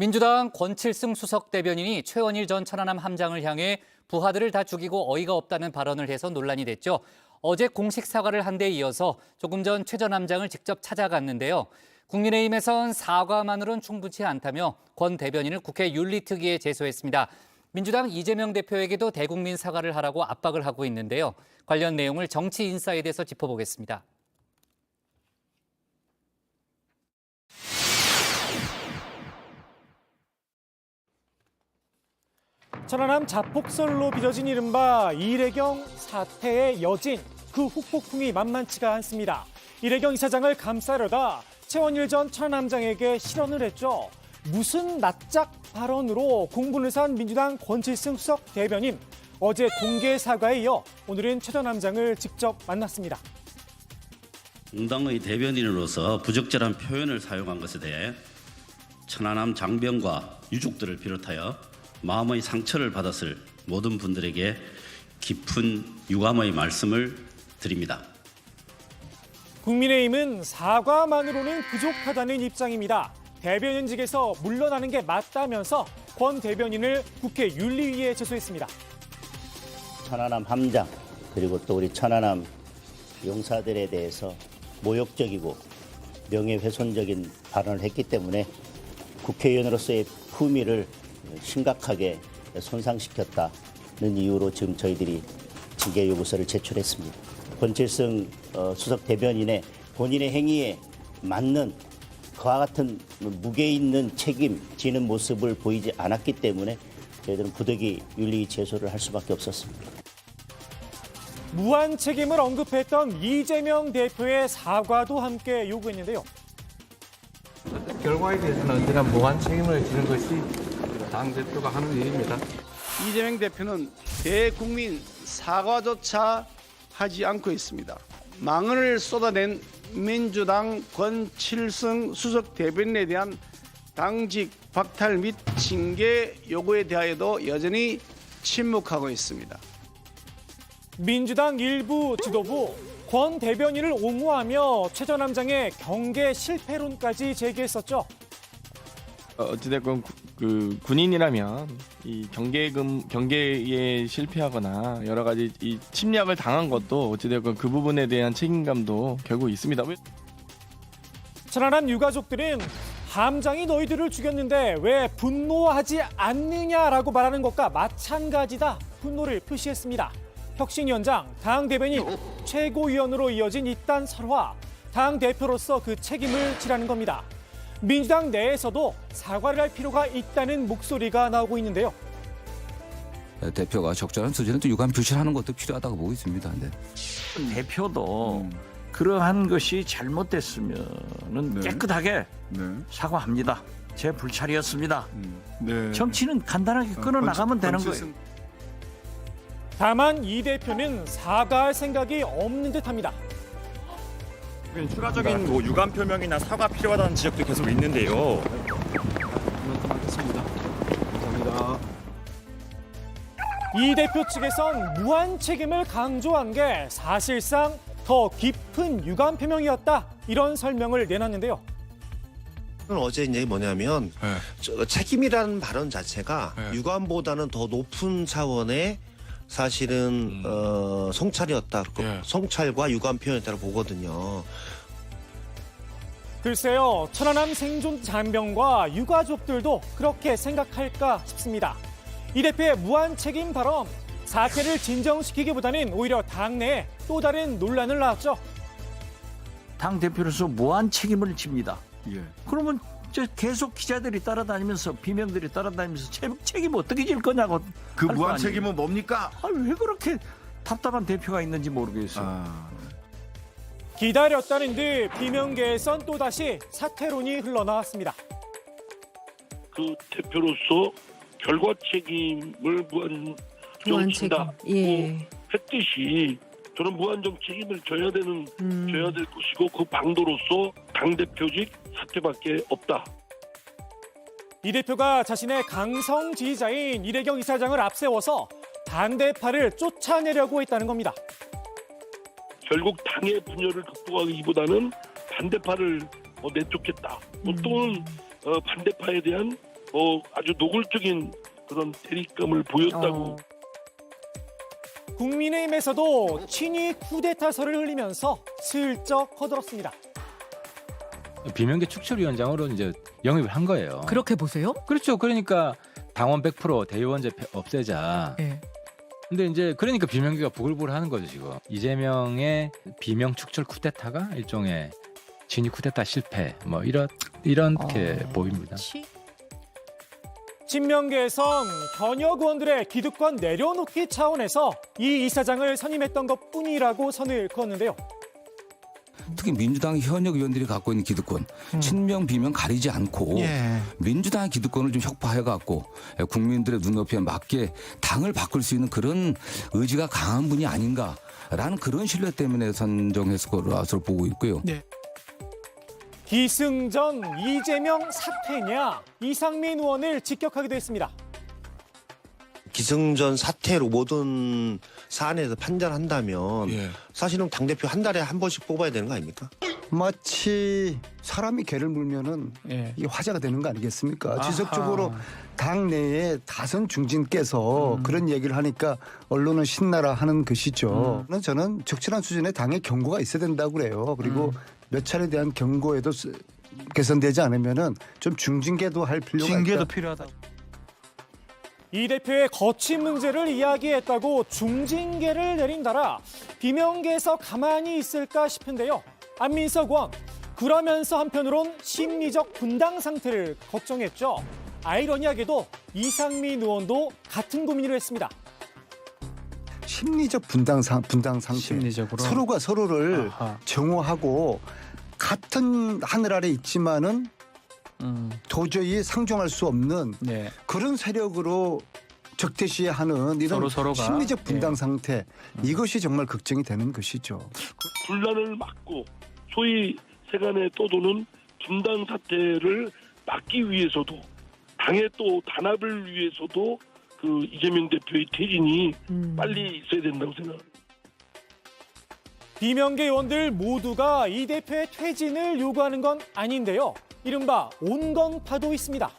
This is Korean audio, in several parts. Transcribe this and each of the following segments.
민주당 권칠승 수석 대변인이 최원일 전 천안함 함장을 향해 부하들을 다 죽이고 어이가 없다는 발언을 해서 논란이 됐죠. 어제 공식 사과를 한 데 이어서 조금 전 최 전 함장을 직접 찾아갔는데요. 국민의힘에선 사과만으로는 충분치 않다며 권 대변인을 국회 윤리특위에 제소했습니다. 민주당 이재명 대표에게도 대국민 사과를 하라고 압박을 하고 있는데요. 관련 내용을 정치인사이드에서 짚어보겠습니다. 천안함 자폭설로 빚어진 이른바 이래경 사태의 여진, 그 후폭풍이 만만치가 않습니다. 이래경 이사장을 감싸려다 최원일 전 천안함장에게 실언을 했죠. 무슨 낯짝 발언으로 공분을 산 민주당 권칠승 수석 대변인. 어제 공개 사과에 이어 오늘은 최 전 함장을 직접 만났습니다. 공당의 대변인으로서 부적절한 표현을 사용한 것에 대해 천안함 장병과 유족들을 비롯하여 마음의 상처를 받았을 모든 분들에게 깊은 유감의 말씀을 드립니다. 국민의힘은 사과만으로는 부족하다는 입장입니다. 대변인직에서 물러나는 게 맞다면서 권 대변인을 국회 윤리위에 제소했습니다. 천안함 함장 그리고 또 우리 천안함 용사들에 대해서 모욕적이고 명예훼손적인 발언을 했기 때문에 국회의원으로서의 품위를 심각하게 손상시켰다는 이유로 지금 저희들이 징계 요구서를 제출했습니다. 권칠승 수석 대변인의 본인의 행위에 맞는 그와 같은 무게 있는 책임지는 모습을 보이지 않았기 때문에 저희들은 부득이 윤리 제소를 할 수밖에 없었습니다. 무한 책임을 언급했던 이재명 대표의 사과도 함께 요구했는데요. 결과에 대해서는 언제나 무한 책임을 지는 것이 당대표가 하는 일입니다. 이재명 대표는 대국민 사과조차 하지 않고 있습니다. 망언을 쏟아낸 민주당 권칠승 수석 대변인에 대한 당직 박탈 및 징계 요구에 대하여도 여전히 침묵하고 있습니다. 민주당 일부 지도부 권 대변인을 옹호하며 최 전 함장의 경계 실패론까지 제기했었죠. 어찌됐건 그 군인이라면 이 경계에 실패하거나 여러 가지 이 침략을 당한 것도 어찌됐건 그 부분에 대한 책임감도 결국 있습니다. 천안함 유가족들은 함장이 너희들을 죽였는데 왜 분노하지 않느냐라고 말하는 것과 마찬가지다 분노를 표시했습니다. 혁신위원장, 당대변인, 최고위원으로 이어진 이딴 설화, 당대표로서 그 책임을 지라는 겁니다. 민주당 내에서도 사과를 할 필요가 있다는 목소리가 나오고 있는데요. 대표가 적절한 수준의 유감 표시를 하는 것도 필요하다고 보고 있습니다. 네. 대표도 그러한 것이 잘못됐으면 깨끗하게 사과합니다. 제 불찰이었습니다. 정치는 간단하게 끊어나가면 되는 거예요. 다만 이 대표는 사과할 생각이 없는 듯합니다. 추가적인 유감 표명이나 사과 필요하다는 지적도 계속 있는데요. 이 대표 측에선 무한 책임을 강조한 게 사실상 더 깊은 유감 표명이었다 이런 설명을 내놨는데요. 어제 이제 뭐냐면 책임이라는 발언 자체가 유감보다는 더 높은 차원의 사실은 성찰이었다. 성찰과 유감 표현이었다고 보거든요. 글쎄요, 천안함 생존 장병과 유가족들도 그렇게 생각할까 싶습니다. 이 대표의 무한 책임 발언, 사태를 진정시키기보다는 오히려 당내에 또 다른 논란을 낳았죠. 당대표로서 무한 책임을 집니다. 그러면 계속 기자들이 따라다니면서 비명들이 따라다니면서 책임 어떻게 질 거냐고. 그 무한 책임은 뭡니까? 왜 그렇게 답답한 대표가 있는지 모르겠어요. 기다렸다는 듯 비명계에선 또다시 사퇴론이 흘러나왔습니다. 그 대표로서 결과 책임을 무한정친다 했듯이 저는 무한정 책임을 져야 될 것이고 그 방도로서 당대표직 사퇴밖에 없다. 이 대표가 자신의 강성 지지자인 이래경 이사장을 앞세워서 반대파를 쫓아내려고 했다는 겁니다. 결국 당의 분열을 극복하기보다는 반대파를 내쫓겠다. 또는 반대파에 대한 아주 노골적인 그런 대립감을 보였다고. 국민의힘에서도 친위 쿠데타설을 흘리면서 슬쩍 거들었습니다. 비명계 축출위원장으로 이제 영입을 한 거예요. 그렇게 보세요? 그렇죠. 그러니까 당원 100% 대의원제 없애자. 예. 근데 이제 그러니까 비명계가 부글부글 하는 거죠 지금. 이재명의 비명 축출 쿠데타가 일종의 진위 쿠데타 실패 뭐 이렇게 보입니다. 친명계에선 현역 의원들의 기득권 내려놓기 차원에서 이 이사장을 선임했던 것뿐이라고 선을 그었는데요. 특히 민주당 현역 의원들이 갖고 있는 기득권, 친명 비명 가리지 않고 민주당의 기득권을 좀 혁파해갖고 국민들의 눈높이에 맞게 당을 바꿀 수 있는 그런 의지가 강한 분이 아닌가라는 그런 신뢰 때문에 선정했을 것으로 보고 있고요. 기승전 이재명 사퇴냐, 이상민 의원을 직격하기도 했습니다. 기승전 사태로 모든 사안에서 판단한다면 사실은 당대표 한 달에 한 번씩 뽑아야 되는 거 아닙니까? 마치 사람이 개를 물면은 이게 화제가 되는 거 아니겠습니까? 지속적으로 당내에 다선 중진께서 그런 얘기를 하니까 언론은 신나라 하는 것이죠. 저는 적절한 수준의 당의 경고가 있어야 된다고 그래요. 그리고 몇 차례에 대한 경고에도 개선되지 않으면은 좀 중징계도 할 필요가 있다. 필요하다. 이 대표의 거친 문제를 이야기했다고 중징계를 내린다라 비명계에서 가만히 있을까 싶은데요. 안민석 의원, 그러면서 한편으론 심리적 분당 상태를 걱정했죠. 아이러니하게도 이상민 의원도 같은 고민을 했습니다. 심리적 분당 상태. 심리적으로 서로가 서로를 정오하고 같은 하늘 아래 있지만은 도저히 상종할 수 없는 그런 세력으로 적대시하는 이런 서로가 심리적 분당 상태, 이것이 정말 걱정이 되는 것이죠. 분란을 막고 소위 세간에 떠도는 분단 사태를 막기 위해서도 당의 또 단합을 위해서도 그 이재명 대표의 퇴진이 빨리 있어야 된다고 생각합니다. 비명계 의원들 모두가 이 대표의 퇴진을 요구하는 건 아닌데요. 이른바 온건파도 있습니다.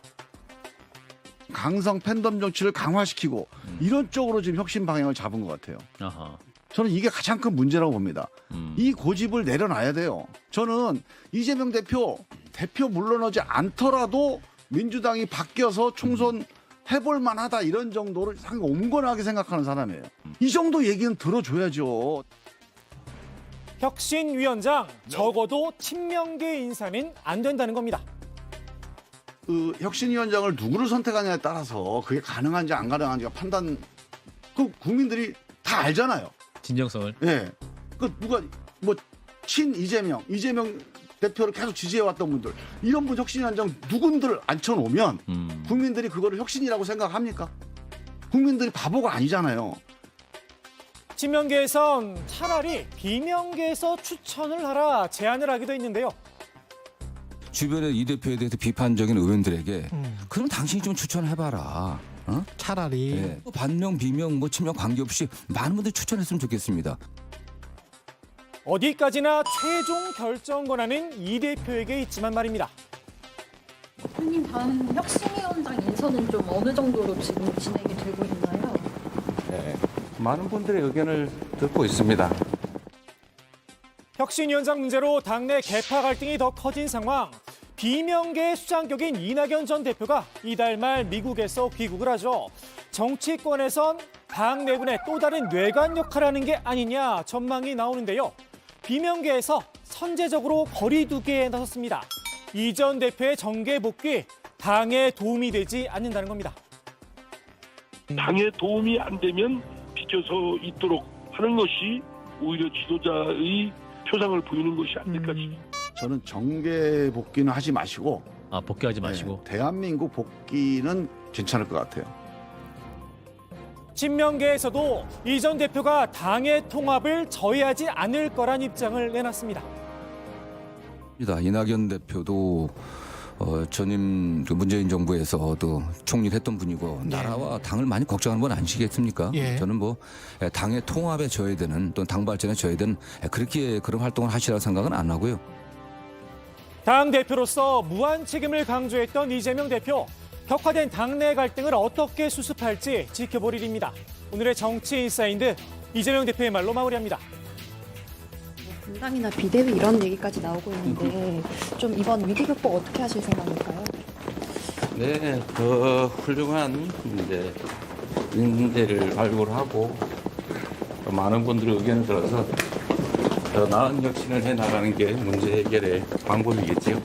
강성 팬덤 정치를 강화시키고 이런 쪽으로 지금 혁신 방향을 잡은 것 같아요. 저는 이게 가장 큰 문제라고 봅니다. 이 고집을 내려놔야 돼요. 저는 이재명 대표 물러나지 않더라도 민주당이 바뀌어서 총선 해볼 만하다 이런 정도를 상당히 온건하게 생각하는 사람이에요. 이 정도 얘기는 들어줘야죠. 혁신위원장, 적어도 친명계 인사는 안 된다는 겁니다. 그 혁신위원장을 누구를 선택하냐에 따라서 그게 가능한지 안 가능한지가 판단, 그 국민들이 다 알잖아요. 진정성을. 예. 그 누가 뭐 이재명 대표를 계속 지지해왔던 분들, 이런 분 혁신위원장 누군들 앉혀놓으면 국민들이 그거를 혁신이라고 생각합니까? 국민들이 바보가 아니잖아요. 친명계에선 차라리 비명계에서 추천을 하라 제안을 하기도 했는데요. 주변에 이 대표에 대해서 비판적인 의원들에게 그럼 당신이 좀 추천해봐라. 차라리 반명, 비명, 뭐 친명 관계없이 많은 분들 추천했으면 좋겠습니다. 어디까지나 최종 결정 권한은 이 대표에게 있지만 말입니다. 대표님 다음 혁신위원장 인선은 좀 어느 정도로 지금 진행이 되고 있나요? 네, 많은 분들의 의견을 듣고 있습니다. 혁신위원장 문제로 당내 계파 갈등이 더 커진 상황. 비명계의 수장격인 이낙연 전 대표가 이달 말 미국에서 귀국을 하죠. 정치권에선 당 내분의 또 다른 뇌관 역할을 하는 게 아니냐 전망이 나오는데요. 비명계에서 선제적으로 거리두기에 나섰습니다. 이 전 대표의 정계 복귀, 당에 도움이 되지 않는다는 겁니다. 당에 도움이 안 되면 비켜서 있도록 하는 것이 오히려 지도자의 표상을 보이는 것이 아닐까 싶습니다. 저는 정계 복귀는 하지 마시고, 복귀하지 마시고. 대한민국 복귀는 괜찮을 것 같아요. 친명계에서도 이 전 대표가 당의 통합을 저해하지 않을 거란 입장을 내놨습니다. 이낙연 대표도 전임 문재인 정부에서도 총리를 했던 분이고 나라와 당을 많이 걱정하는 건 아니시겠습니까? 저는 뭐 당의 통합에 저해되는 또는 당 발전에 저해되는 그런 활동을 하시라고 생각은 안 하고요. 당 대표로서 무한 책임을 강조했던 이재명 대표. 격화된 당내 갈등을 어떻게 수습할지 지켜볼 일입니다. 오늘의 정치 인사이드 이재명 대표의 말로 마무리합니다. 분당이나 비대위 이런 얘기까지 나오고 있는데 좀 이번 위기 극복 어떻게 하실 생각일까요? 네, 더 훌륭한 이제 인재를 발굴하고 또 많은 분들의 의견을 들어서 더 나은 혁신을 해 나가는 게 문제 해결의 방법이겠지요.